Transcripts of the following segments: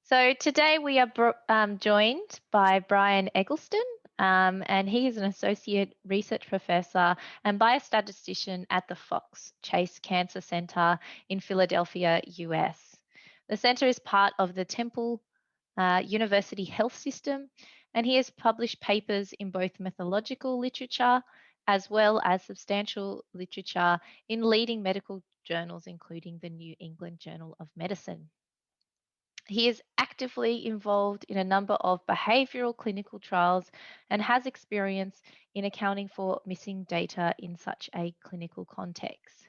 So today we are joined by Brian Egleston, and he is an associate research professor and biostatistician at the Fox Chase Cancer Center in Philadephia, US. The center is part of the Temple University Health System, and he has published papers in both methodological literature as well as substantial literature in leading medical journals, including the New England Journal of Medicine. He is actively involved in a number of behavioral clinical trials and has experience in accounting for missing data in such a clinical context.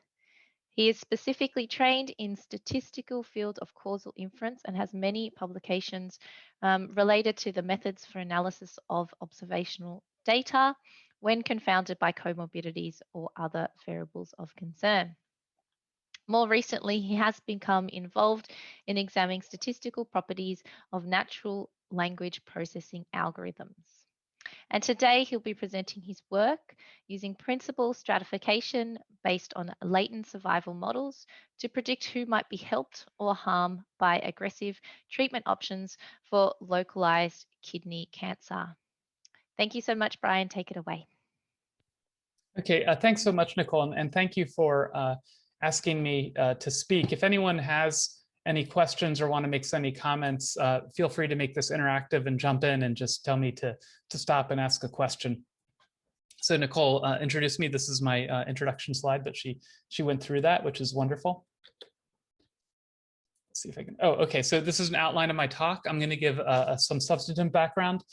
He is specifically trained in statistical field of causal inference and has many publications related to the methods for analysis of observational data when confounded by comorbidities or other variables of concern. More recently, he has become involved in examining statistical properties of natural language processing algorithms. And today he'll be presenting his work using principal stratification based on latent survival models to predict who might be helped or harmed by aggressive treatment options for localized kidney cancer. Thank you so much, Brian. Take it away. Okay, thanks so much, Nicole, and thank you for asking me to speak. If anyone has any questions or want to make any comments, feel free to make this interactive and jump in and just tell me to stop and ask a question. So Nicole introduced me. This is my introduction slide, but she went through that, which is wonderful. Let's see if I can. Oh, okay. So this is an outline of my talk. I'm going to give some substantive background,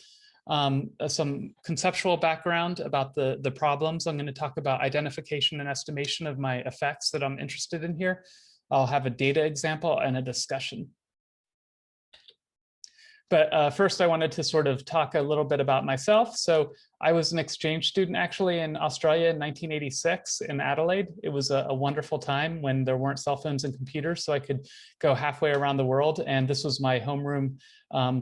some conceptual background about the problems. I'm going to talk about identification and estimation of my effects that I'm interested in here. I'll have a data example and a discussion. But first, I wanted to sort of talk a little bit about myself. So I was an exchange student actually in Australia in 1986 in Adelaide. It was a wonderful time when there weren't cell phones and computers, so I could go halfway around the world. And this was my homeroom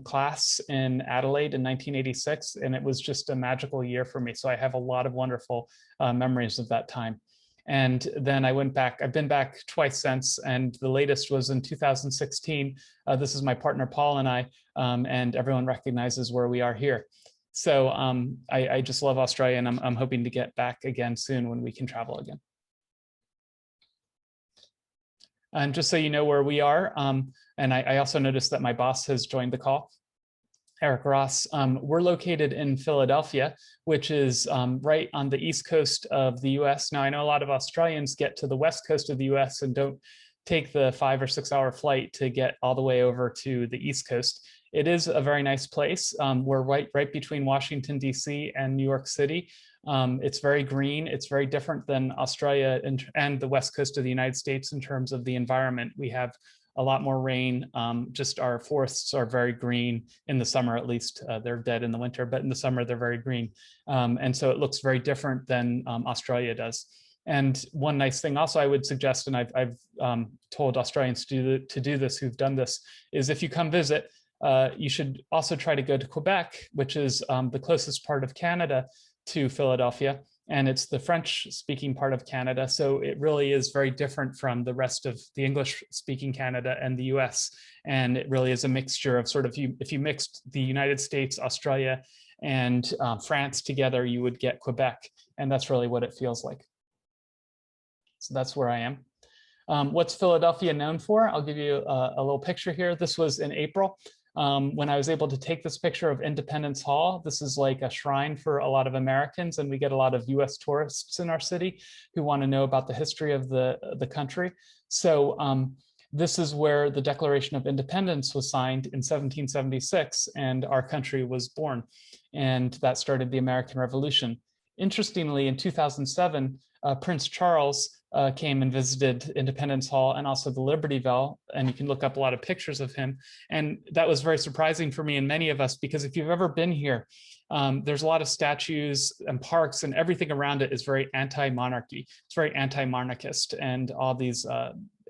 class in Adelaide in 1986. And it was just a magical year for me. So I have a lot of wonderful memories of that time. And then I went back, I've been back twice since, and the latest was in 2016. This is my partner, Paul, and I, and everyone recognizes where we are here. So I just love Australia, and I'm hoping to get back again soon when we can travel again. And just so you know where we are, and I also noticed that my boss has joined the call, Eric Ross. We're located in Philadephia, which is right on the east coast of the US. Now, I know a lot of Australians get to the west coast of the US and don't take the 5 or 6 hour flight to get all the way over to the east coast. It is a very nice place. We're right between Washington, D.C. and New York City. It's very green. It's very different than Australia and the west coast of the United States in terms of the environment. We have a lot more rain. Just our forests are very green in the summer, at least. They're dead in the winter, but in the summer they're very green. And so it looks very different than Australia does. And one nice thing also I would suggest, and I've told Australians to do this who've done this, is if you come visit, you should also try to go to Quebec, which is the closest part of Canada to Philadephia. And it's the French-speaking part of Canada. So it really is very different from the rest of the English-speaking Canada and the US. And it really is a mixture of sort of, if you mixed the United States, Australia, and France together, you would get Quebec. And that's really what it feels like. So that's where I am. What's Philadephia known for? I'll give you a little picture here. This was in April. When I was able to take this picture of Independence Hall. This is like a shrine for a lot of Americans, and we get a lot of US tourists in our city who want to know about the history of the country. So this is where the Declaration of Independence was signed in 1776, and our country was born, and that started the American Revolution. Interestingly, in 2007, Prince Charles came and visited Independence Hall and also the Liberty Bell, and you can look up a lot of pictures of him. And that was very surprising for me and many of us, because if you've ever been here, there's a lot of statues and parks, and everything around it is very anti-monarchy. It's very anti-monarchist, and all these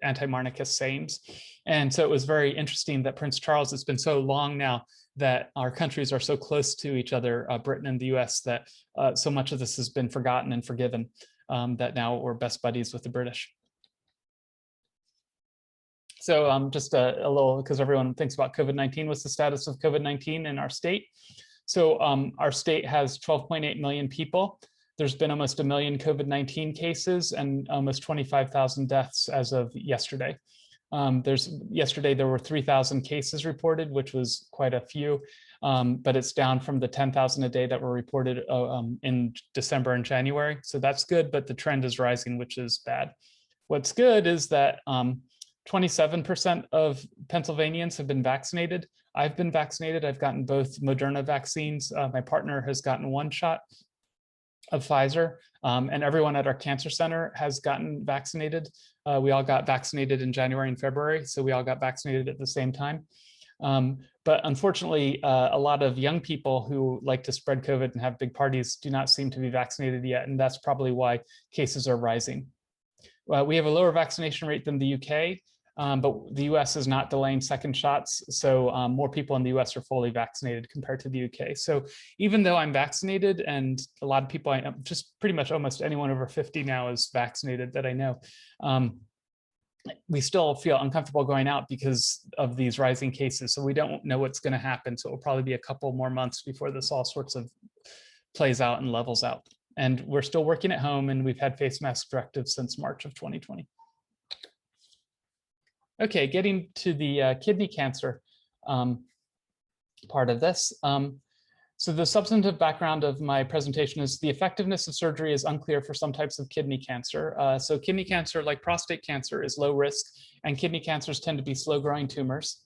anti-monarchist sayings. And so it was very interesting that Prince Charles, it's been so long now that our countries are so close to each other, Britain and the US, that so much of this has been forgotten and forgiven. That now we're best buddies with the British. So just a little, because everyone thinks about COVID-19, what's the status of COVID-19 in our state? So our state has 12.8 million people. There's been almost 1 million COVID-19 cases and almost 25,000 deaths as of yesterday. Yesterday there were 3,000 cases reported, which was quite a few, but it's down from the 10,000 a day that were reported in December and January. So that's good, but the trend is rising, which is bad. What's good is that 27% of Pennsylvanians have been vaccinated. I've been vaccinated. I've gotten both Moderna vaccines. My partner has gotten 1 shot of Pfizer, and everyone at our cancer center has gotten vaccinated. We all got vaccinated in January and February, so we all got vaccinated at the same time. But unfortunately, a lot of young people who like to spread COVID and have big parties do not seem to be vaccinated yet, and that's probably why cases are rising. We have a lower vaccination rate than the UK, but the US is not delaying second shots, so more people in the US are fully vaccinated compared to the UK. So even though I'm vaccinated, and a lot of people, just pretty much almost anyone over 50 now is vaccinated that I know, we still feel uncomfortable going out because of these rising cases. So we don't know what's going to happen. So it will probably be a couple more months before this all sorts of plays out and levels out. And we're still working at home, and we've had face mask directives since March of 2020. Okay, getting to the kidney cancer part of this. So the substantive background of my presentation is the effectiveness of surgery is unclear for some types of kidney cancer. So kidney cancer, like prostate cancer, is low risk, and kidney cancers tend to be slow-growing tumors.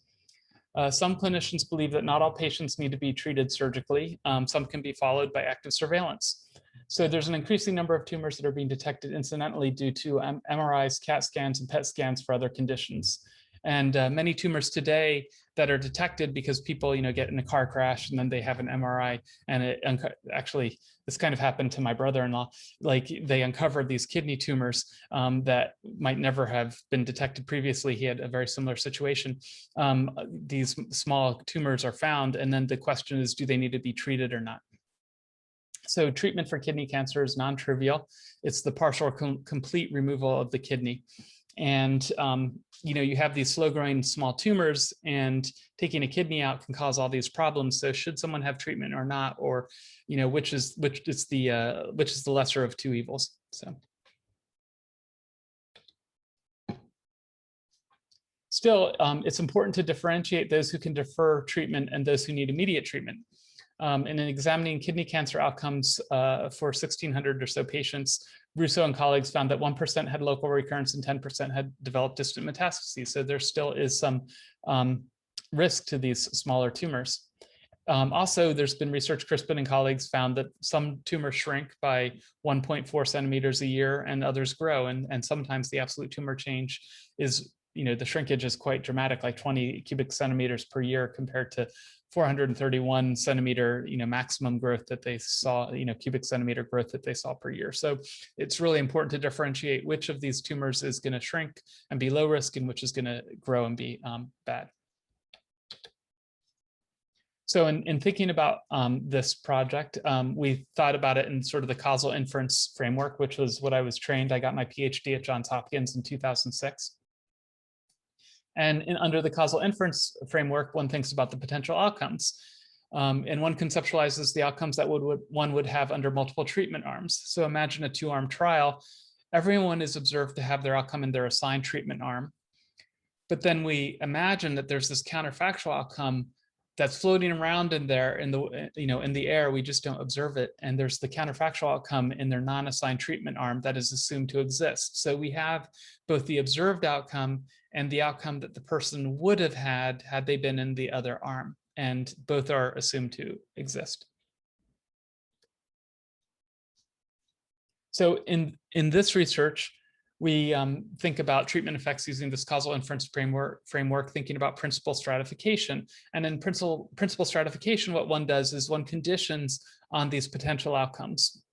Some clinicians believe that not all patients need to be treated surgically. Some can be followed by active surveillance. So there's an increasing number of tumors that are being detected incidentally due to MRIs, CAT scans, and PET scans for other conditions. And many tumors today that are detected because people, get in a car crash and then they have an MRI, and actually, this kind of happened to my brother-in-law. Like, they uncovered these kidney tumors that might never have been detected previously. He had a very similar situation. These small tumors are found, and then the question is, do they need to be treated or not? So treatment for kidney cancer is non-trivial. It's the partial or complete removal of the kidney. And you have these slow-growing small tumors, and taking a kidney out can cause all these problems. So should someone have treatment or not, or which is the lesser of two evils? So still, it's important to differentiate those who can defer treatment and those who need immediate treatment. In examining kidney cancer outcomes for 1,600 or so patients, Russo and colleagues found that 1% had local recurrence and 10% had developed distant metastases. So there still is some risk to these smaller tumors. Also, there's been research, Crispin and colleagues found that some tumors shrink by 1.4 centimeters a year and others grow. And sometimes the absolute tumor change is, the shrinkage is quite dramatic, like 20 cubic centimeters per year compared to 431 centimeter, maximum growth that they saw, cubic centimeter growth that they saw per year. So it's really important to differentiate which of these tumors is going to shrink and be low risk and which is going to grow and be bad. So in thinking about this project, we thought about it in sort of the causal inference framework, which was what I was trained. I got my Ph.D. at Johns Hopkins in 2006. And under the causal inference framework, one thinks about the potential outcomes. And one conceptualizes the outcomes that one would have under multiple treatment arms. So imagine a 2-arm trial. Everyone is observed to have their outcome in their assigned treatment arm. But then we imagine that there's this counterfactual outcome that's floating around in there in the air. We just don't observe it. And there's the counterfactual outcome in their non-assigned treatment arm that is assumed to exist. So we have both the observed outcome and the outcome that the person would have had they been in the other arm, and both are assumed to exist. So in this research, we think about treatment effects using this causal inference framework, thinking about principal stratification. And in principal stratification, what one does is one conditions on these potential outcomes.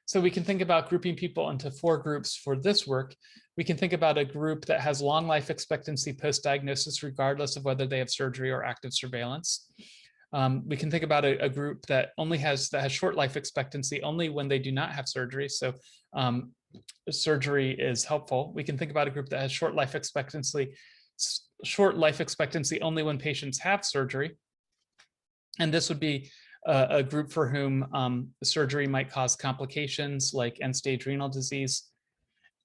So we can think about grouping people into 4 groups for this work. We can think about a group that has long life expectancy post-diagnosis, regardless of whether they have surgery or active surveillance. We can think about a group that has short life expectancy only when they do not have surgery. So surgery is helpful. We can think about a group that has short life expectancy short life expectancy only when patients have surgery. And this would be a group for whom surgery might cause complications like end-stage renal disease.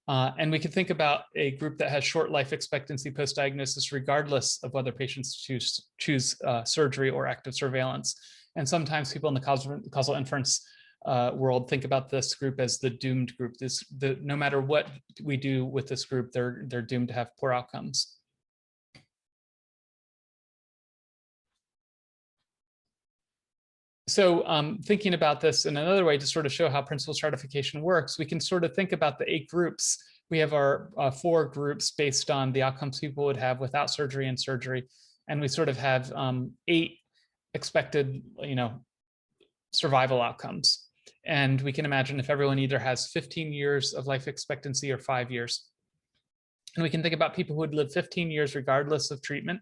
And we can think about a group that has short life expectancy post-diagnosis, regardless of whether patients choose surgery or active surveillance. And sometimes people in the causal inference world think about this group as the doomed group. No matter what we do with this group, they're doomed to have poor outcomes. So thinking about this in another way to sort of show how principal stratification works, we can sort of think about the 8 groups. We have our 4 groups based on the outcomes people would have without surgery and surgery. And we sort of have 8 expected, survival outcomes. And we can imagine if everyone either has 15 years of life expectancy or 5 years. And we can think about people who would live 15 years regardless of treatment,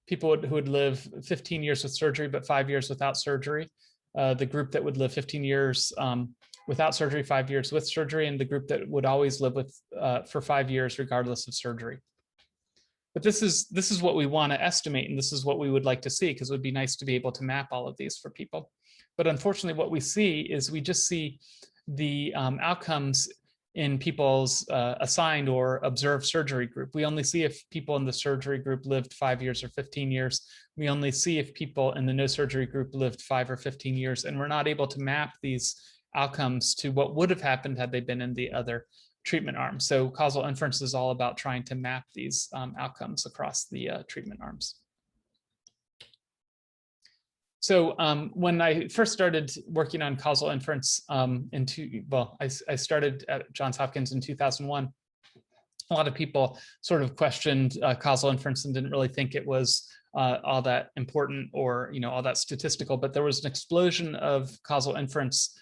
people who would live 15 years with surgery, but 5 years without surgery, the group that would live 15 years without surgery, 5 years with surgery, and the group that would always live with for 5 years regardless of surgery. But this is what we want to estimate, and this is what we would like to see, because it would be nice to be able to map all of these for people. But unfortunately, what we see is we just see the outcomes in people's assigned or observed surgery group. We only see if people in the surgery group lived 5 years or 15 years. We only see if people in the no surgery group lived 5 or 15 years, and we're not able to map these outcomes to what would have happened had they been in the other treatment arm. So causal inference is all about trying to map these outcomes across the treatment arms. So when I first started working on causal inference I started at Johns Hopkins in 2001. A lot of people sort of questioned causal inference and didn't really think it was all that important or all that statistical, but there was an explosion of causal inference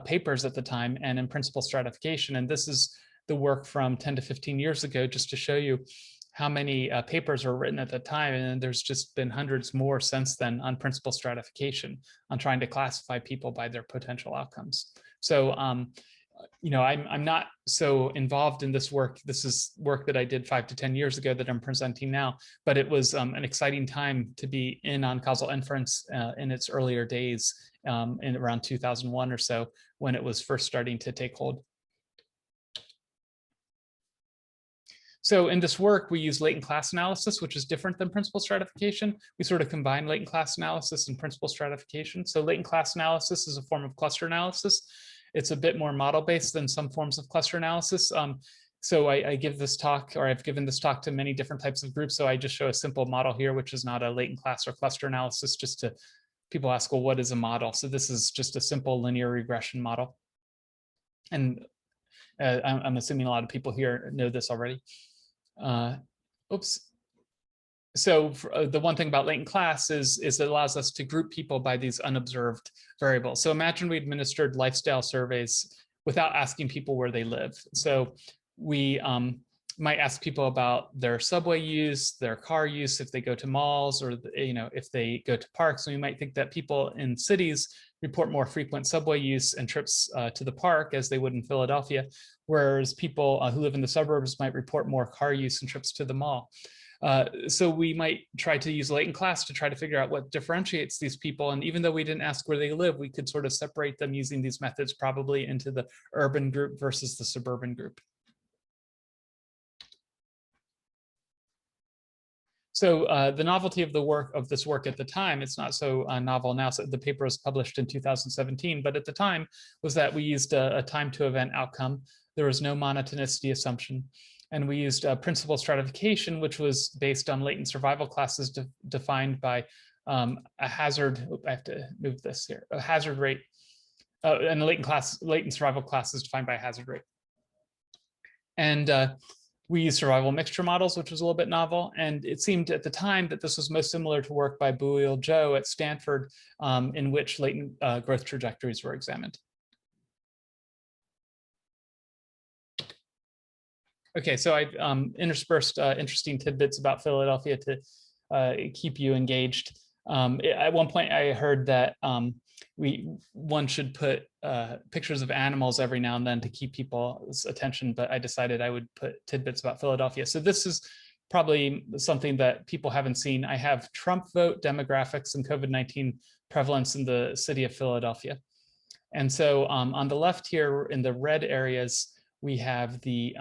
papers at the time and in principal stratification. And this is the work from 10 to 15 years ago, just to show you how many papers were written at the time. And there's just been hundreds more since then on principal stratification, on trying to classify people by their potential outcomes. So, I'm not so involved in this work. This is work that I did 5 to 10 years ago that I'm presenting now, but it was an exciting time to be in on causal inference in its earlier days in around 2001 or so, when it was first starting to take hold. So in this work, we use latent class analysis, which is different than principal stratification. We sort of combine latent class analysis and principal stratification. So latent class analysis is a form of cluster analysis. It's a bit more model-based than some forms of cluster analysis. So I give this talk, or I've given this talk to many different types of groups. So I just show a simple model here, which is not a latent class or cluster analysis, just to people ask, well, what is a model? So this is just a simple linear regression model. And I'm assuming a lot of people here know this already. So the one thing about latent class is it allows us to group people by these unobserved variables. So imagine we administered lifestyle surveys without asking people where they live. So we might ask people about their subway use, their car use, if they go to malls, or if they go to parks. And we might think that people in cities report more frequent subway use and trips to the park as they would in Philadephia, whereas people who live in the suburbs might report more car use and trips to the mall. So we might try to use latent class to try to figure out what differentiates these people. And even though we didn't ask where they live, we could sort of separate them using these methods probably into the urban group versus the suburban group. So the novelty of this work at the time, it's not so novel now. So the paper was published in 2017, but at the time was that we used a time to event outcome. There was no monotonicity assumption. And we used principal stratification, which was based on latent survival classes defined by a hazard. I have to move this here. A hazard rate, and latent survival class is defined by a hazard rate. And we used survival mixture models, which was a little bit novel. And it seemed at the time that this was most similar to work by Weibull Zhou at Stanford, in which latent growth trajectories were examined. Okay, so I've interspersed interesting tidbits about Philadephia to keep you engaged. At one point, I heard that one should put pictures of animals every now and then to keep people's attention, but I decided I would put tidbits about Philadephia. So this is probably something that people haven't seen. I have Trump vote demographics and COVID-19 prevalence in the city of Philadephia. And so on the left here in the red areas, we have the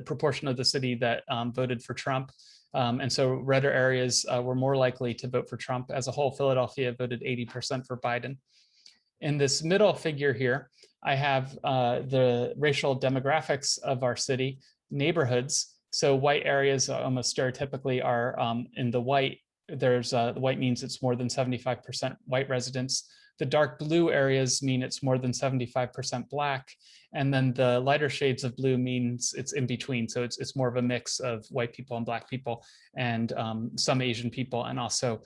proportion of the city that voted for Trump. And so redder areas were more likely to vote for Trump. As a whole, Philadephia voted 80% for Biden. In this middle figure here, I have the racial demographics of our city neighborhoods. So white areas almost stereotypically are in the white. There's the white means it's more than 75% white residents. The dark blue areas mean it's more than 75% Black. And then the lighter shades of blue means it's in between. So it's more of a mix of white people and Black people and some Asian people and also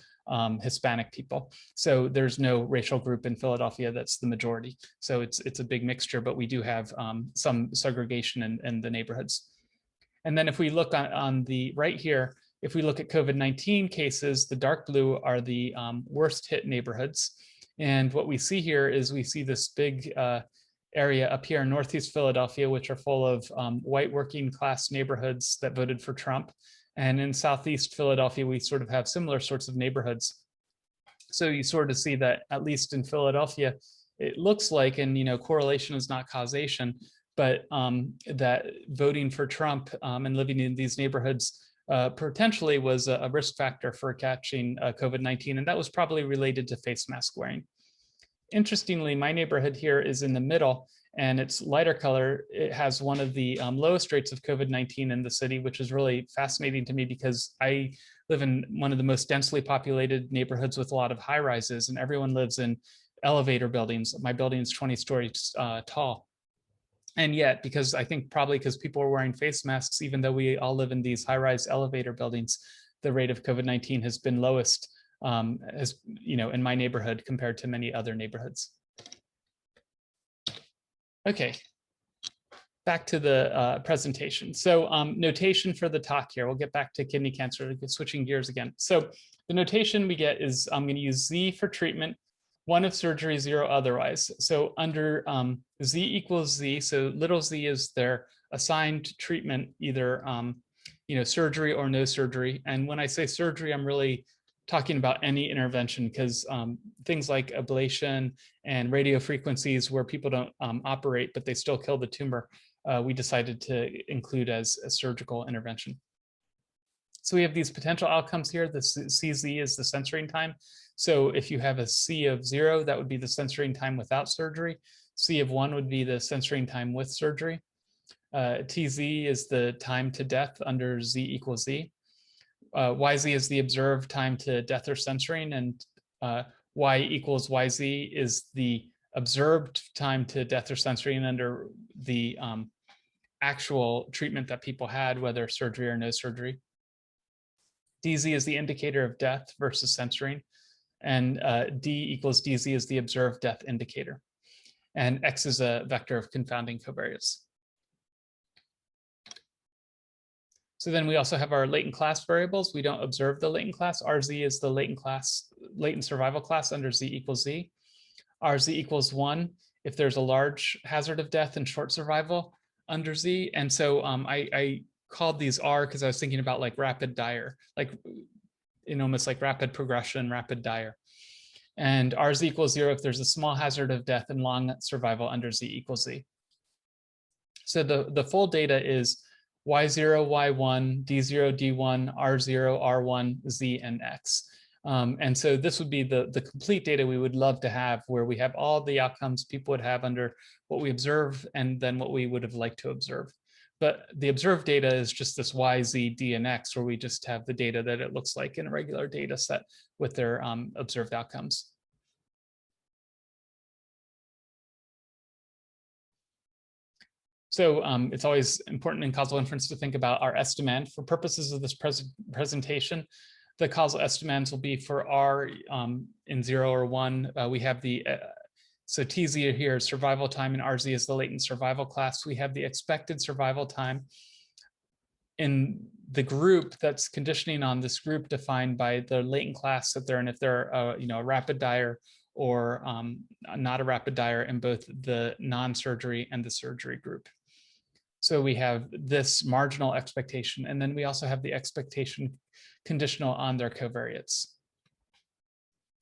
Hispanic people. So there's no racial group in Philadephia that's the majority. So it's a big mixture, but we do have some segregation in the neighborhoods. And then if we look on the right here, if we look at COVID-19 cases, the dark blue are the worst hit neighborhoods. And what we see here is we see this big area up here in Northeast Philadephia, which are full of white working class neighborhoods that voted for Trump. And in Southeast Philadelphia, we sort of have similar sorts of neighborhoods. So you sort of see that at least in Philadelphia, it looks like, and correlation is not causation, but that voting for Trump and living in these neighborhoods potentially was a risk factor for catching COVID-19, and that was probably related to face mask wearing. Interestingly, my neighborhood here is in the middle, and it's lighter color. It has one of the lowest rates of COVID-19 in the city, which is really fascinating to me because I live in one of the most densely populated neighborhoods with a lot of high rises, and everyone lives in elevator buildings. My building is 20 stories tall. And yet, because I think probably because people are wearing face masks, even though we all live in these high-rise elevator buildings, the rate of COVID-19 has been lowest in my neighborhood compared to many other neighborhoods. Okay, back to the presentation. So notation for the talk here, we'll get back to kidney cancer, switching gears again. So the notation we get is I'm going to use Z for treatment, 1 if surgery, 0 otherwise. So under Z equals Z, so little z is their assigned treatment, either surgery or no surgery. And when I say surgery, I'm really talking about any intervention because things like ablation and radio frequencies where people don't operate, but they still kill the tumor, we decided to include as a surgical intervention. So we have these potential outcomes here. The CZ is the censoring time. So if you have a C of 0, that would be the censoring time without surgery. C of 1 would be the censoring time with surgery. TZ is the time to death under Z equals Z. YZ is the observed time to death or censoring, and Y equals YZ is the observed time to death or censoring under the actual treatment that people had, whether surgery or no surgery. DZ is the indicator of death versus censoring, and D equals DZ is the observed death indicator. And X is a vector of confounding covariates. So then we also have our latent class variables. We don't observe the latent class. RZ is the latent survival class under Z equals Z. RZ equals 1 if there's a large hazard of death and short survival under Z. And so I called these R because I was thinking about like rapid dire, like almost like rapid progression, rapid dire. And RZ equals 0 if there's a small hazard of death and long survival under Z equals Z. So the full data is Y0, Y1, D0, D1, R0, R1, Z, and X. And so this would be the complete data we would love to have, where we have all the outcomes people would have under what we observe and then what we would have liked to observe. But the observed data is just this Y, Z, D, and X, where we just have the data that it looks like in a regular data set with their observed outcomes. So it's always important in causal inference to think about our estimand. For purposes of this presentation, the causal estimands will be for R in 0 or 1. We have the, so TZ here is survival time, and RZ is the latent survival class. We have the expected survival time in the group that's conditioning on this group defined by the latent class that they're in, if they're a rapid dire or not a rapid dire in both the non-surgery and the surgery group. So we have this marginal expectation, and then we also have the expectation conditional on their covariates.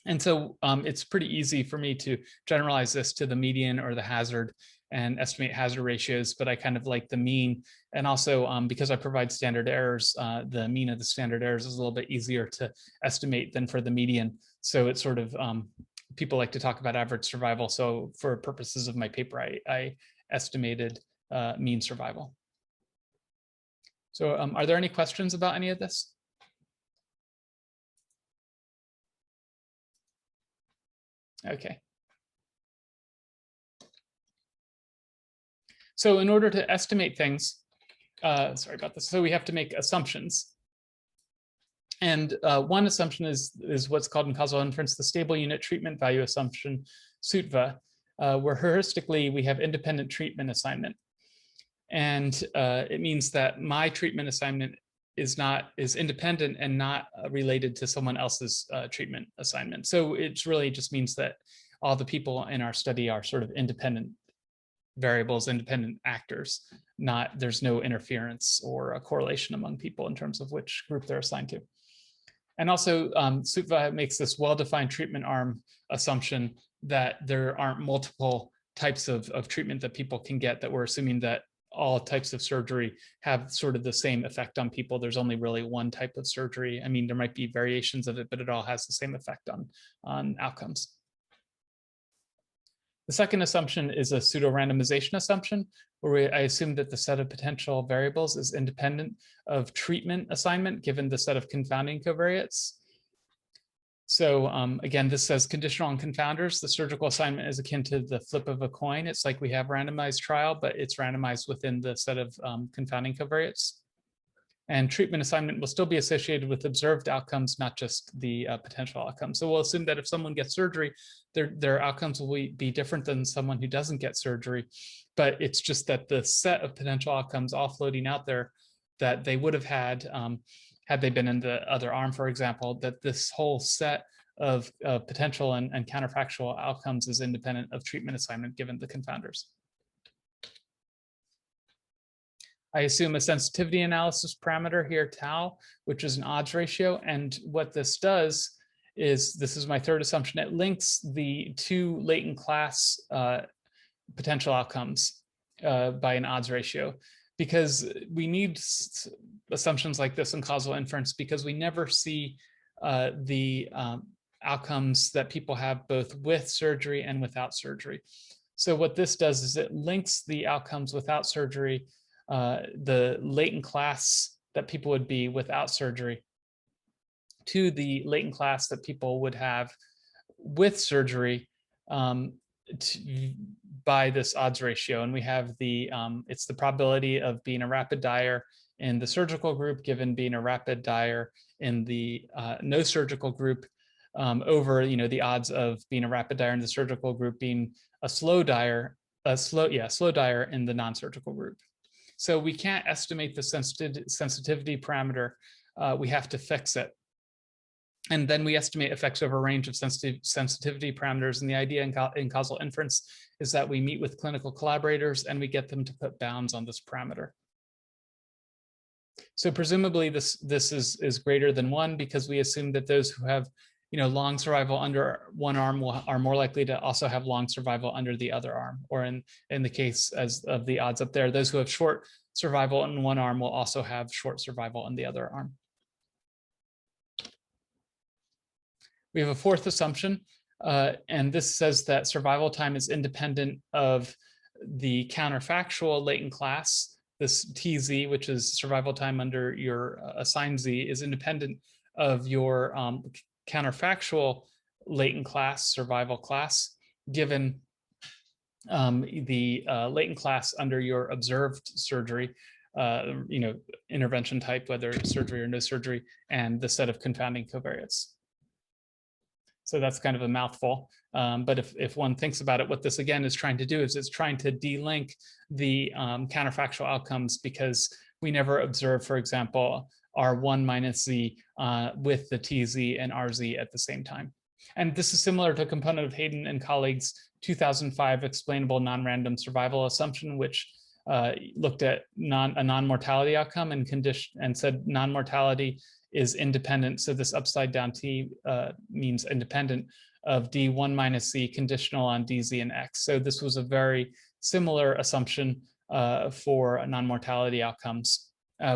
And so it's pretty easy for me to generalize this to the median or the hazard and estimate hazard ratios, but I kind of like the mean. And also because I provide standard errors, the mean of the standard errors is a little bit easier to estimate than for the median. So it's sort of, people like to talk about average survival. So for purposes of my paper, I estimated mean survival. So are there any questions about any of this? Okay. So in order to estimate things, sorry about this. So we have to make assumptions. And one assumption is what's called in causal inference, the stable unit treatment value assumption, SUTVA, where heuristically we have independent treatment assignment. And it means that my treatment assignment is independent and not related to someone else's treatment assignment. So it really just means that all the people in our study are sort of independent variables, independent actors, there's no interference or a correlation among people in terms of which group they're assigned to. And also SUTVA makes this well-defined treatment arm assumption that there aren't multiple types of treatment that people can get, that we're assuming that all types of surgery have sort of the same effect on people. There's only really one type of surgery. I mean, there might be variations of it, but it all has the same effect on outcomes. The second assumption is a pseudo-randomization assumption, where I assume that the set of potential variables is independent of treatment assignment, given the set of confounding covariates. So again, this says conditional on confounders. The surgical assignment is akin to the flip of a coin. It's like we have randomized trial, but it's randomized within the set of confounding covariates. And treatment assignment will still be associated with observed outcomes, not just the potential outcomes. So we'll assume that if someone gets surgery, their outcomes will be different than someone who doesn't get surgery. But it's just that the set of potential outcomes all floating out there that they would have had they been in the other arm, for example, that this whole set of potential and counterfactual outcomes is independent of treatment assignment given the confounders. I assume a sensitivity analysis parameter here, tau, which is an odds ratio. And what this does is, this is my third assumption, it links the two latent class potential outcomes by an odds ratio. Because we need assumptions like this in causal inference, because we never see the outcomes that people have both with surgery and without surgery. So what this does is it links the outcomes without surgery, the latent class that people would be without surgery, to the latent class that people would have with surgery by this odds ratio. And we have it's the probability of being a rapid dyer in the surgical group given being a rapid dyer in the no surgical group over the odds of being a rapid dyer in the surgical group being a slow dyer in the non-surgical group. So we can't estimate the sensitivity parameter. We have to fix it. And then we estimate effects over a range of sensitivity parameters. And the idea in causal inference is that we meet with clinical collaborators and we get them to put bounds on this parameter. So presumably this is greater than 1, because we assume that those who have long survival under one arm are more likely to also have long survival under the other arm. Or in the case of the odds up there, those who have short survival in one arm will also have short survival in the other arm. We have a fourth assumption, and this says that survival time is independent of the counterfactual latent class. This TZ, which is survival time under your assigned Z, is independent of your counterfactual latent class, survival class, given the latent class under your observed surgery, intervention type, whether surgery or no surgery, and the set of confounding covariates. So that's kind of a mouthful. But if one thinks about it, what this again is trying to do is it's trying to delink the counterfactual outcomes, because we never observe, for example, R1 minus Z with the TZ and RZ at the same time. And this is similar to a component of Hayden and colleagues' 2005 explainable non-random survival assumption, which looked at a non-mortality outcome and said non-mortality is independent. So this upside down T means independent of D1 minus C conditional on DZ and X. So this was a very similar assumption for non-mortality outcomes.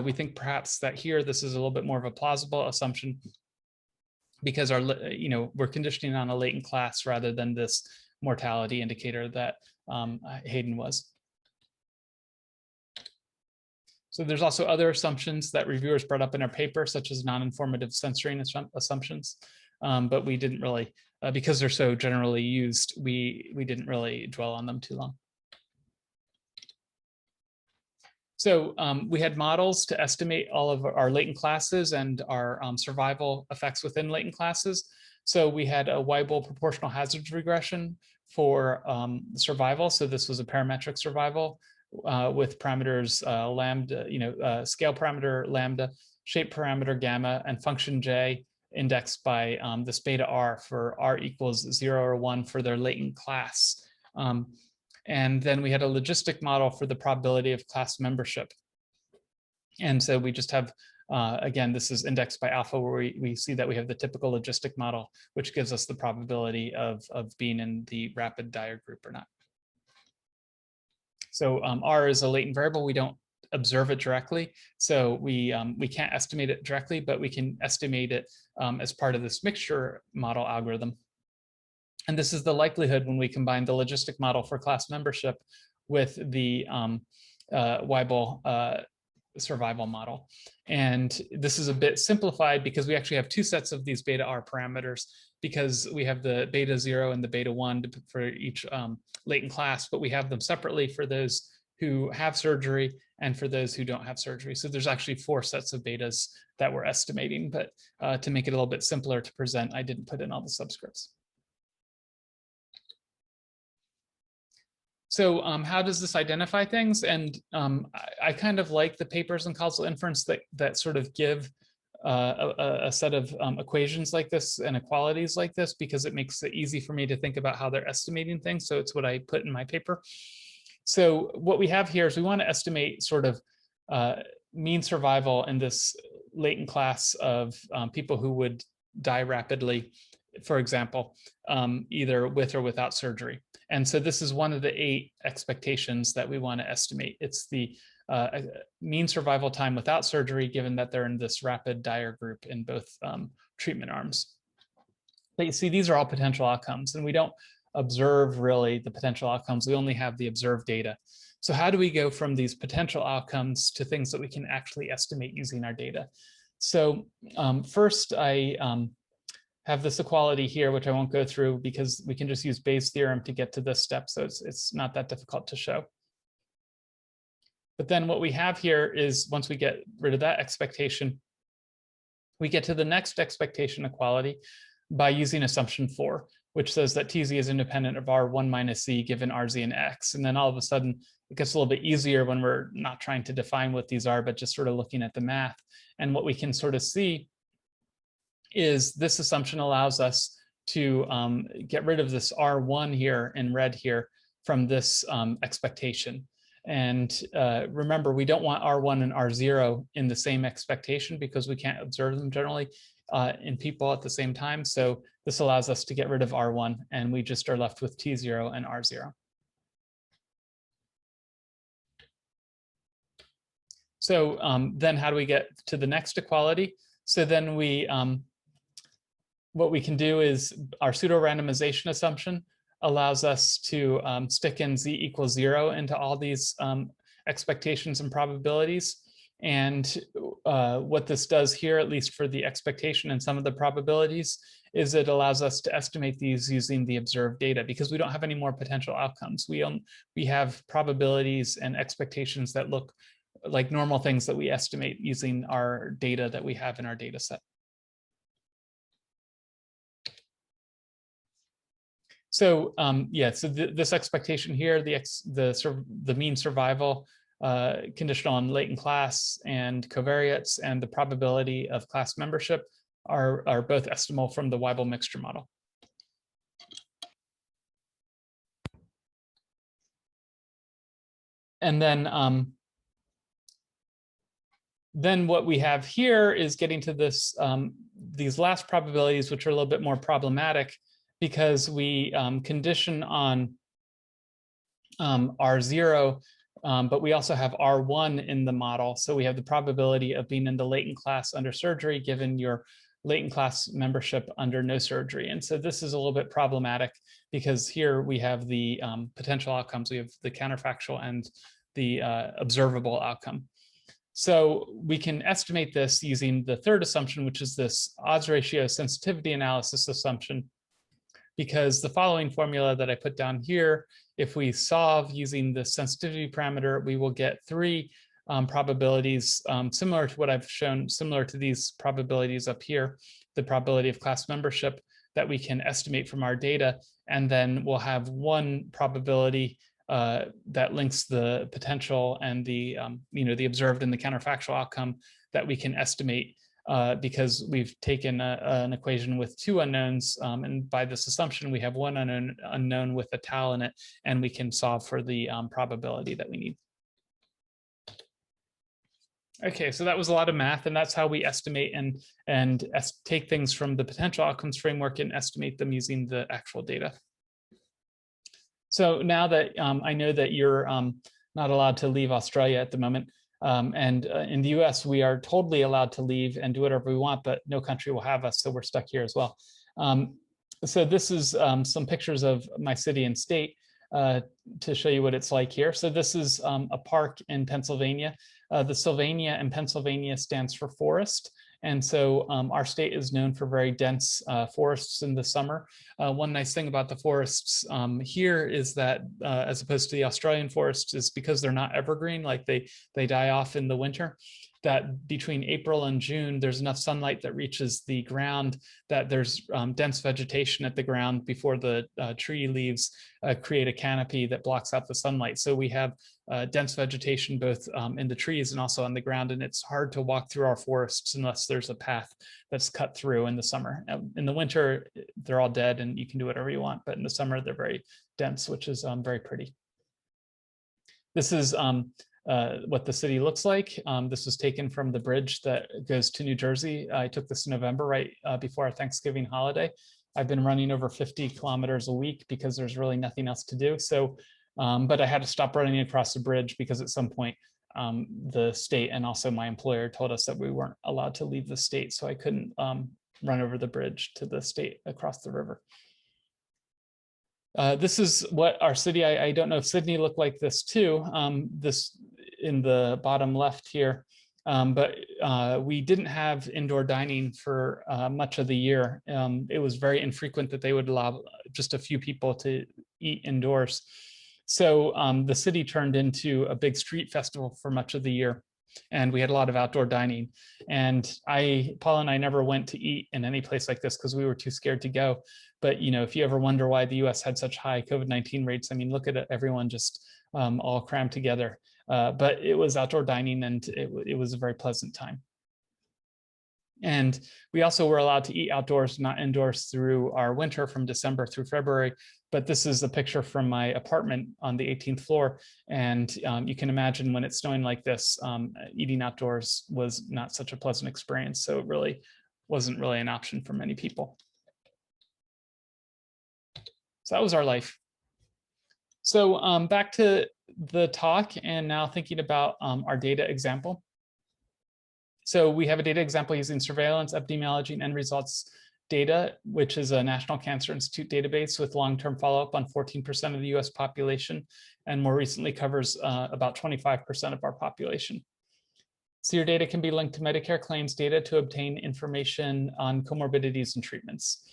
We think perhaps that here this is a little bit more of a plausible assumption because we're conditioning on a latent class rather than this mortality indicator that Hayden was. So there's also other assumptions that reviewers brought up in our paper, such as non-informative censoring assumptions, but we didn't really, because they're so generally used, we didn't really dwell on them too long. So we had models to estimate all of our latent classes and our survival effects within latent classes. So we had a Weibull proportional hazards regression for survival. So this was a parametric survival with parameters lambda, scale parameter lambda, shape parameter gamma, and function J indexed by this beta R for R equals 0 or 1 for their latent class. And then we had a logistic model for the probability of class membership. And so we just have, again, this is indexed by alpha, where we see that we have the typical logistic model, which gives us the probability of being in the rapid dire group or not. So R is a latent variable. We don't observe it directly. So we can't estimate it directly, but we can estimate it as part of this mixture model algorithm. And this is the likelihood when we combine the logistic model for class membership with the Weibull survival model. And this is a bit simplified because we actually have two sets of these beta R parameters, because we have the beta 0 and the beta 1 for each latent class, but we have them separately for those who have surgery and for those who don't have surgery. So there's actually 4 sets of betas that we're estimating, but to make it a little bit simpler to present, I didn't put in all the subscripts. So how does this identify things? And I kind of like the papers in causal inference that sort of give a set of equations like this and inequalities like this, because it makes it easy for me to think about how they're estimating things. So it's what I put in my paper. So what we have here is we want to estimate sort of mean survival in this latent class of people who would die rapidly, for example, either with or without surgery. And so this is one of the 8 expectations that we want to estimate. It's the mean survival time without surgery, given that they're in this rapid dire group in both treatment arms. But you see, these are all potential outcomes, and we don't observe really the potential outcomes. We only have the observed data. So how do we go from these potential outcomes to things that we can actually estimate using our data? So first, I have this equality here, which I won't go through because we can just use Bayes' theorem to get to this step. So it's not that difficult to show. But then what we have here is, once we get rid of that expectation, we get to the next expectation equality by using assumption 4, which says that TZ is independent of R1 minus C given RZ and X. And then all of a sudden, it gets a little bit easier when we're not trying to define what these are, but just sort of looking at the math. And what we can sort of see is this assumption allows us to get rid of this R1 here in red here from this expectation. And remember, we don't want R1 and R0 in the same expectation because we can't observe them generally in people at the same time. So this allows us to get rid of R1, and we just are left with T0 and R0. So then how do we get to the next equality? So then we, what we can do is our pseudo-randomization assumption allows us to stick in Z equals 0 into all these expectations and probabilities. And what this does here, at least for the expectation and some of the probabilities, is it allows us to estimate these using the observed data, because we don't have any more potential outcomes. We have probabilities and expectations that look like normal things that we estimate using our data that we have in our data set. So yeah, so this expectation here, the mean survival conditional on latent class and covariates and the probability of class membership are both estimable from the Weibull mixture model. And then what we have here is getting to this, these last probabilities, which are a little bit more problematic because we condition on R0, but we also have R1 in the model. So we have the probability of being in the latent class under surgery given your latent class membership under no surgery. And so this is a little bit problematic because here we have the potential outcomes. We have the counterfactual and the observable outcome. So we can estimate this using the third assumption, which is this odds ratio sensitivity analysis assumption, because the following formula that I put down here, if we solve using the sensitivity parameter, we will get three probabilities similar to what I've shown, similar to these probabilities up here, the probability of class membership that we can estimate from our data. And then we'll have one probability that links the potential and the the observed and the counterfactual outcome that we can estimate because we've taken an equation with two unknowns, and by this assumption we have one unknown with a tau in it, and we can solve for the probability that we need. Okay, so that was a lot of math, and that's how we estimate and take things from the potential outcomes framework and estimate them using the actual data. So now that I know that you're not allowed to leave Australia at the moment, and in the US, we are totally allowed to leave and do whatever we want, but no country will have us, so we're stuck here as well. So this is some pictures of my city and state to show you what it's like here. So this is a park in Pennsylvania. The Sylvania in Pennsylvania stands for forest. And so our state is known for very dense forests in the summer. One nice thing about the forests here is that as opposed to the Australian forests is because they're not evergreen, like they die off in the winter, that between April and June, there's enough sunlight that reaches the ground that there's dense vegetation at the ground before the tree leaves create a canopy that blocks out the sunlight. So we have dense vegetation both in the trees and also on the ground, and it's hard to walk through our forests unless there's a path that's cut through in the summer. In the winter, they're all dead and you can do whatever you want, but in the summer, they're very dense, which is very pretty. This is what the city looks like. This was taken from the bridge that goes to New Jersey. I took this in November, right before our Thanksgiving holiday. I've been running over 50 kilometers a week because there's really nothing else to do. So, but I had to stop running across the bridge because at some point the state and also my employer told us that we weren't allowed to leave the state. So I couldn't run over the bridge to the state across the river. This is what our city, I don't know if Sydney looked like this too, this in the bottom left here, but we didn't have indoor dining for much of the year. It was very infrequent that they would allow just a few people to eat indoors. So the city turned into a big street festival for much of the year. And we had a lot of outdoor dining. And Paul and I never went to eat in any place like this because we were too scared to go. But if you ever wonder why the US had such high COVID-19 rates, I mean, look at it, everyone just all crammed together. But it was outdoor dining and it was a very pleasant time. And we also were allowed to eat outdoors, not indoors through our winter from December through February. But this is a picture from my apartment on the 18th floor. And you can imagine when it's snowing like this, eating outdoors was not such a pleasant experience. So it really wasn't really an option for many people. So that was our life. So back to the talk and now thinking about our data example. So we have a data example using surveillance, epidemiology, and end results data, which is a National Cancer Institute database with long-term follow-up on 14% of the US population, and more recently covers about 25% of our population. So your data can be linked to Medicare claims data to obtain information on comorbidities and treatments.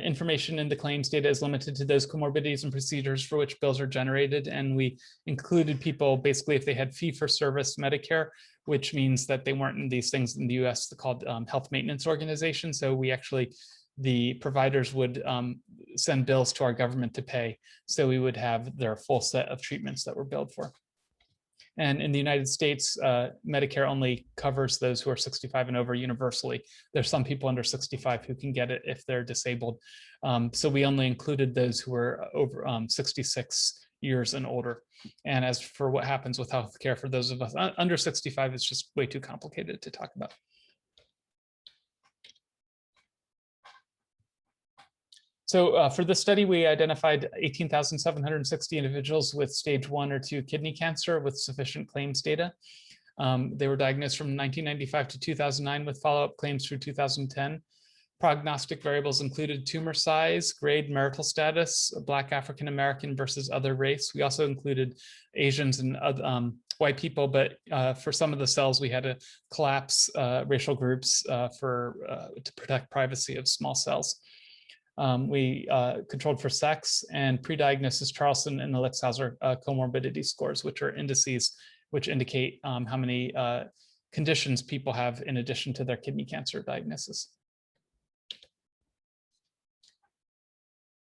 Information in the claims data is limited to those comorbidities and procedures for which bills are generated, and we included people basically if they had fee-for-service Medicare, which means that they weren't in these things in the US called health maintenance organizations. So we actually, the providers would send bills to our government to pay. So we would have their full set of treatments that were billed for. And in the United States, Medicare only covers those who are 65 and over universally. There's some people under 65 who can get it if they're disabled. So we only included those who were over 66 years and older. And as for what happens with healthcare for those of us under 65, it's just way too complicated to talk about. So for this study, we identified 18,760 individuals with stage 1 or 2 kidney cancer with sufficient claims data. They were diagnosed from 1995 to 2009 with follow-up claims through 2010. Prognostic variables included tumor size, grade, marital status, Black African American versus other race. We also included Asians and white people, but for some of the cells, we had to collapse racial groups to protect privacy of small cells. We controlled for sex and pre-diagnosis Charlson and the Lichthauser comorbidity scores, which are indices which indicate how many conditions people have in addition to their kidney cancer diagnosis.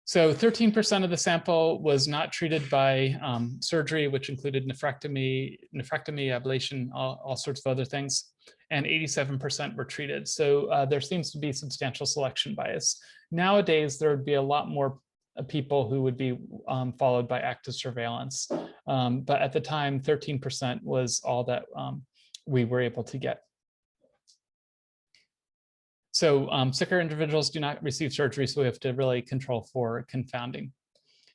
So 13% of the sample was not treated by surgery, which included nephrectomy, ablation, all sorts of other things, and 87% were treated. So there seems to be substantial selection bias. Nowadays, there would be a lot more people who would be followed by active surveillance. But at the time, 13% was all that we were able to get. So sicker individuals do not receive surgery, so we have to really control for confounding.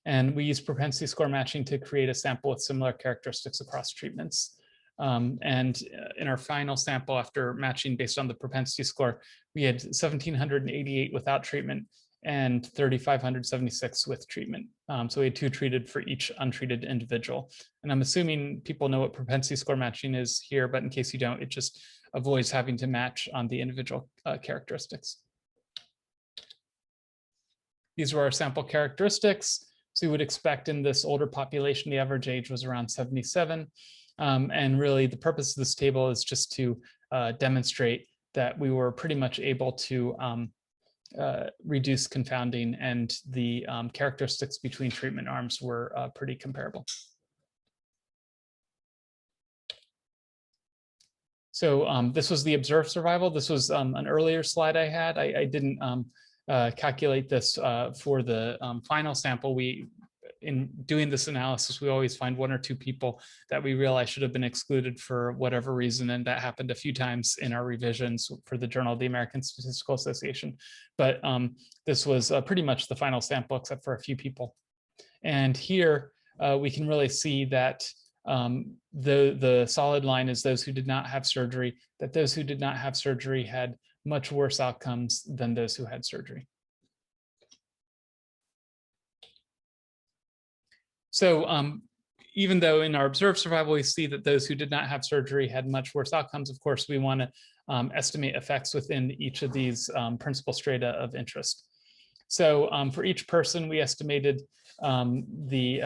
And we use propensity score matching to create a sample with similar characteristics across treatments. And in our final sample, after matching based on the propensity score, we had 1,788 without treatment and 3,576 with treatment. So we had 2 treated for each untreated individual. And I'm assuming people know what propensity score matching is here, but in case you don't, it just avoids having to match on the individual characteristics. These were our sample characteristics. So you would expect in this older population, the average age was around 77. And really the purpose of this table is just to demonstrate that we were pretty much able to reduce confounding, and the characteristics between treatment arms were pretty comparable. So this was the observed survival. This was an earlier slide I had. I didn't calculate this for the final sample. In doing this analysis, we always find 1 or 2 people that we realize should have been excluded for whatever reason, and that happened a few times in our revisions for the Journal of the American Statistical Association. But this was pretty much the final sample, except for a few people. And here we can really see that the solid line is those who did not have surgery, that those who did not have surgery had much worse outcomes than those who had surgery. So even though in our observed survival, we see that those who did not have surgery had much worse outcomes, of course, we want to estimate effects within each of these principal strata of interest. So for each person, we estimated the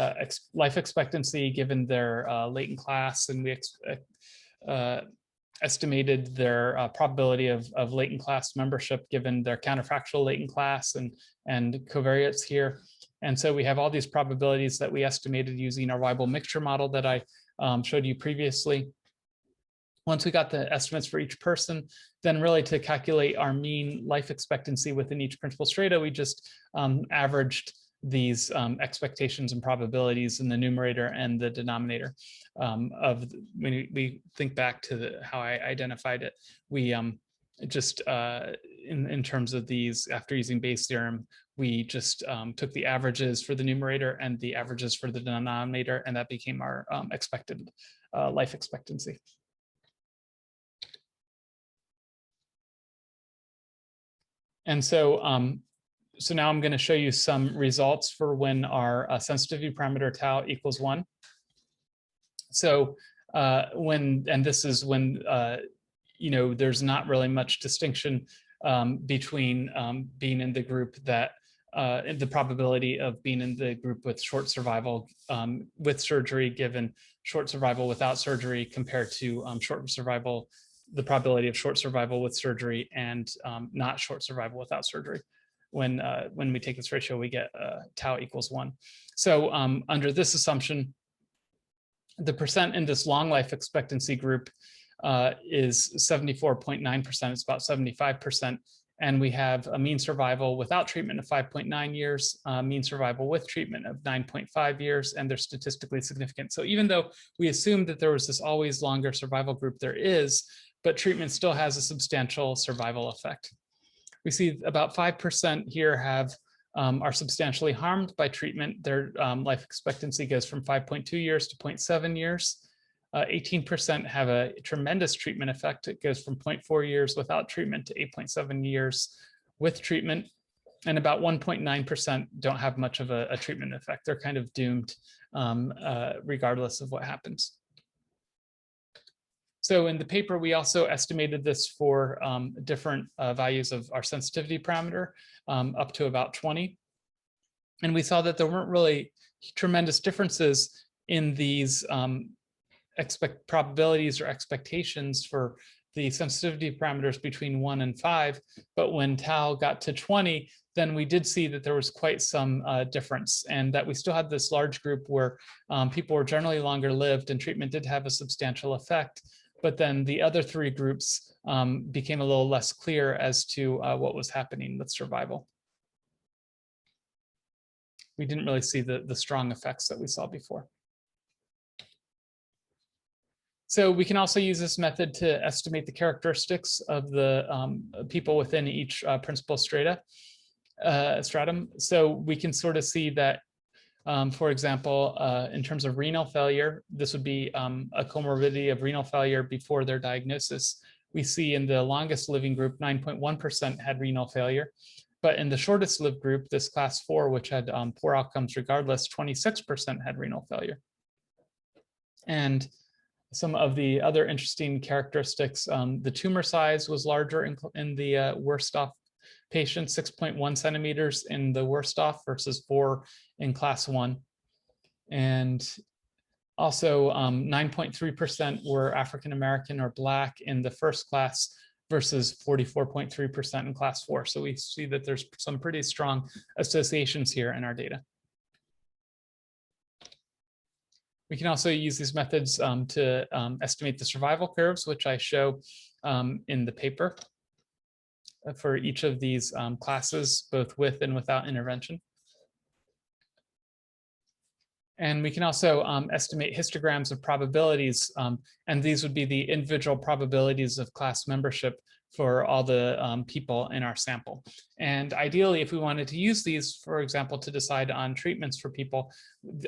life expectancy given their latent class, and we estimated their probability of latent class membership given their counterfactual latent class and covariates here. And so we have all these probabilities that we estimated using our Weibull mixture model that I showed you previously. Once we got the estimates for each person, then really to calculate our mean life expectancy within each principal strata, we just averaged these expectations and probabilities in the numerator and the denominator. When we think back to how I identified it, we just in terms of these, after using Bayes' theorem, we just took the averages for the numerator and the averages for the denominator, and that became our expected life expectancy. And so, so now I'm going to show you some results for when our sensitivity parameter tau equals 1. So and this is when there's not really much distinction between being in the group that the probability of being in the group with short survival with surgery given short survival without surgery compared to short survival, the probability of short survival with surgery and not short survival without surgery. When we take this ratio, we get tau equals 1. So under this assumption, The percent in this long life expectancy group is 74.9%. It's about 75%. And we have a mean survival without treatment of 5.9 years, mean survival with treatment of 9.5 years, and they're statistically significant. So even though we assumed that there was this always longer survival group, there is, but treatment still has a substantial survival effect. We see about 5% here are substantially harmed by treatment. Their life expectancy goes from 5.2 years to 0.7 years. 18% have a tremendous treatment effect. It goes from 0.4 years without treatment to 8.7 years with treatment. And about 1.9% don't have much of a treatment effect. They're kind of doomed regardless of what happens. So in the paper, we also estimated this for different values of our sensitivity parameter, up to about 20. And we saw that there weren't really tremendous differences in these probabilities or expectations for the sensitivity parameters between 1 and 5. But when tau got to 20, then we did see that there was quite some difference, and that we still had this large group where people were generally longer lived and treatment did have a substantial effect. But then the other three groups became a little less clear as to what was happening with survival. We didn't really see the strong effects that we saw before. So we can also use this method to estimate the characteristics of the people within each principal stratum. So we can sort of see that, for example, in terms of renal failure, this would be a comorbidity of renal failure before their diagnosis. We see in the longest living group, 9.1% had renal failure. But in the shortest lived group, this class 4, which had poor outcomes regardless, 26% had renal failure. And some of the other interesting characteristics, the tumor size was larger in the worst off patients, 6.1 centimeters in the worst off versus 4 in class 1. And also 9.3% were African-American or Black in the first class versus 44.3% in class 4. So we see that there's some pretty strong associations here in our data. We can also use these methods to estimate the survival curves, which I show in the paper for each of these classes, both with and without intervention. And we can also estimate histograms of probabilities, and these would be the individual probabilities of class membership for all the people in our sample. And ideally, if we wanted to use these, for example, to decide on treatments for people,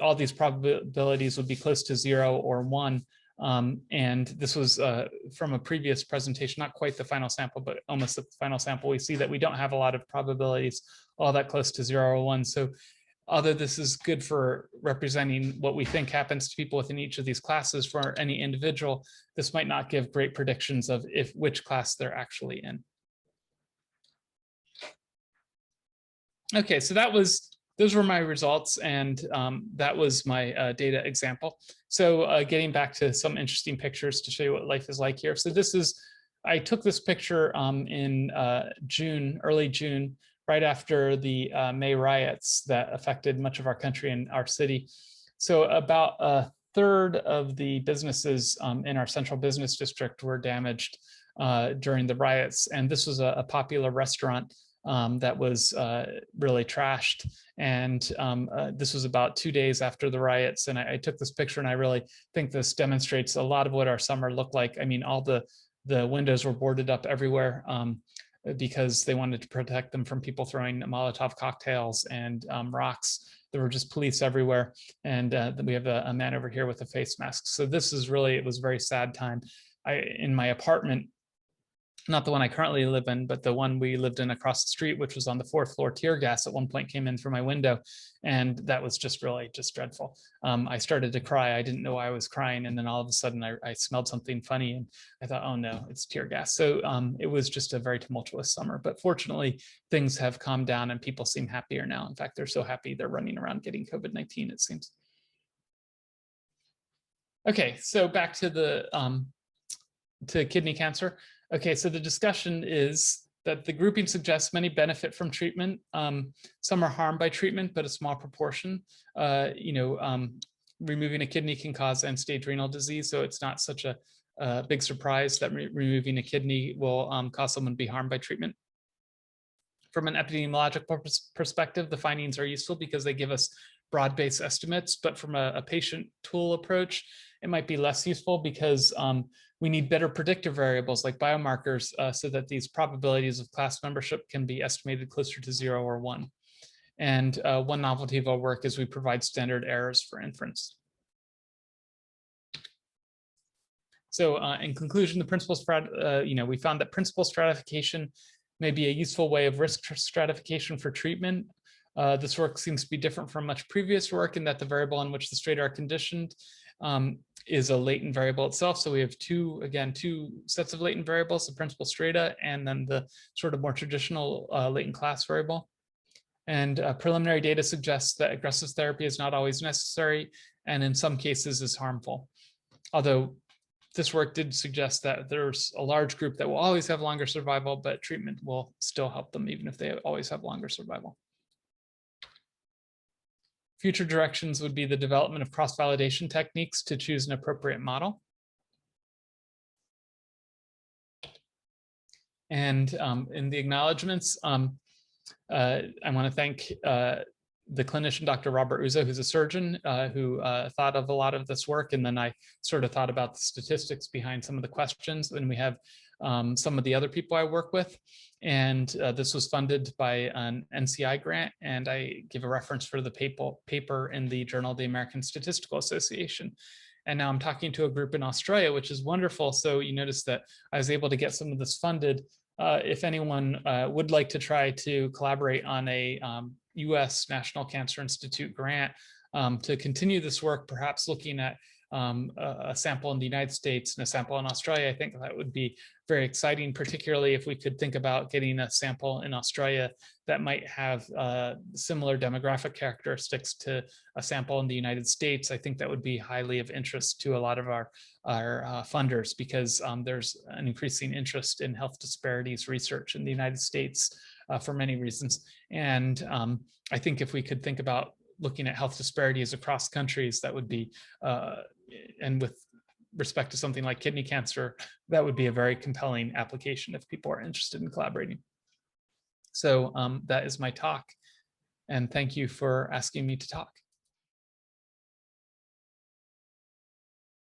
all these probabilities would be close to 0 or 1. And this was from a previous presentation, not quite the final sample, but almost the final sample. We see that we don't have a lot of probabilities all that close to 0 or 1. So although this is good for representing what we think happens to people within each of these classes for any individual, this might not give great predictions of which class they're actually in. Okay, so those were my results, and that was my data example. So getting back to some interesting pictures to show you what life is like here. So I took this picture in June, early June, right after the May riots that affected much of our country and our city. So about a third of the businesses in our central business district were damaged during the riots. And this was a popular restaurant that was really trashed. And this was about 2 days after the riots. And I took this picture, and I really think this demonstrates a lot of what our summer looked like. I mean, all the windows were boarded up everywhere because they wanted to protect them from people throwing Molotov cocktails and rocks. There were just police everywhere. And then we have a man over here with a face mask. So this is really, it was a very sad time. In my apartment, not the one I currently live in, but the one we lived in across the street, which was on the 4th floor, tear gas at one point came in through my window. And that was just really just dreadful. I started to cry. I didn't know why I was crying. And then all of a sudden I smelled something funny, and I thought, oh no, it's tear gas. So it was just a very tumultuous summer, but fortunately things have calmed down and people seem happier now. In fact, they're so happy they're running around getting COVID-19, it seems. Okay, so back to to kidney cancer. Okay, so the discussion is that the grouping suggests many benefit from treatment. Some are harmed by treatment, but a small proportion. removing a kidney can cause end-stage renal disease, so it's not such a big surprise that removing a kidney will cause someone to be harmed by treatment. From an epidemiological perspective, the findings are useful because they give us broad-based estimates, but from a patient tool approach, it might be less useful because we need better predictor variables like biomarkers so that these probabilities of class membership can be estimated closer to 0 or 1. And one novelty of our work is we provide standard errors for inference. So in conclusion, the principal we found that principal stratification may be a useful way of risk stratification for treatment. This work seems to be different from much previous work in that the variable on which the strata are conditioned is a latent variable itself. So we have two sets of latent variables, the principal strata and then the sort of more traditional latent class variable. And preliminary data suggests that aggressive therapy is not always necessary and in some cases is harmful. Although this work did suggest that there's a large group that will always have longer survival, but treatment will still help them even if they always have longer survival. Future directions would be the development of cross-validation techniques to choose an appropriate model. And in the acknowledgements, I want to thank the clinician, Dr. Robert Uzo, who's a surgeon who thought of a lot of this work. And then I sort of thought about the statistics behind some of the questions. And we have some of the other people I work with. And this was funded by an NCI grant. And I give a reference for the paper in the Journal of the American Statistical Association. And now I'm talking to a group in Australia, which is wonderful. So you notice that I was able to get some of this funded. If anyone would like to try to collaborate on a U.S. National Cancer Institute grant to continue this work, perhaps looking at a sample in the United States and a sample in Australia, I think that would be very exciting, particularly if we could think about getting a sample in Australia that might have similar demographic characteristics to a sample in the United States. I think that would be highly of interest to a lot of our funders because there's an increasing interest in health disparities research in the United States for many reasons. And I think if we could think about looking at health disparities across countries, that would be, and with respect to something like kidney cancer, that would be a very compelling application if people are interested in collaborating. So that is my talk. And thank you for asking me to talk.